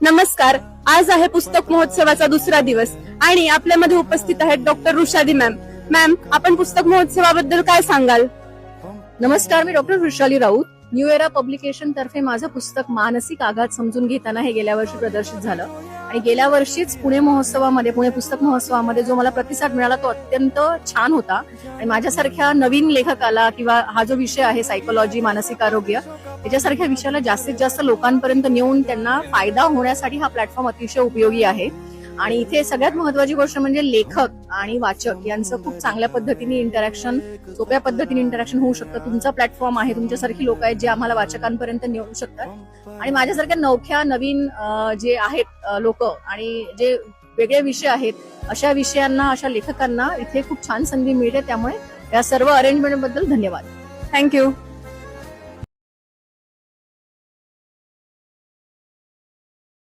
नमस्कार. आज आहे पुस्तक महोत्सवाचा दुसरा दिवस आणि आपल्यामध्ये उपस्थित आहेत डॉक्टर रुशाली मॅम. मॅम, आपण पुस्तक महोत्सवाबद्दल काय सांगाल? नमस्कार, मी doctor Vrushali Raut. New Era Publication तर्फे माझं पुस्तक मानसिक आघात समजून घेताना हे गेल्या वर्षी प्रदर्शित झालं आणि गेल्या वर्षीच पुणे पुस्तक महोत्सवामध्ये जो मला प्रतिसाद मिळाला तो अत्यंत छान होता. आणि माझ्यासारख्या नवीन लेखकाला किंवा हा जो विषय आहे सायकोलॉजी, मानसिक आरोग्य, याच्यासारख्या विषयाला जास्तीत जास्त लोकांपर्यंत नेऊन त्यांना फायदा होण्यासाठी हा प्लॅटफॉर्म अतिशय उपयोगी आहे. आणि इथे सगळ्यात महत्वाची गोष्ट म्हणजे लेखक आणि वाचक यांचं खूप चांगल्या पद्धतीने इंटरॅक्शन, सोप्या पद्धतीने इंटरॅक्शन होऊ शकतं. तुमचा प्लॅटफॉर्म आहे, तुमच्यासारखी लोक आहेत जे आम्हाला वाचकांपर्यंत नेऊ शकतात. आणि माझ्यासारख्या नवख्या नवीन जे आहेत लोक आणि जे वेगळे विषय आहेत, अशा विषयांना, अशा लेखकांना इथे खूप छान संधी मिळते. त्यामुळे या सर्व अरेंजमेंट बद्दल धन्यवाद. थँक्यू.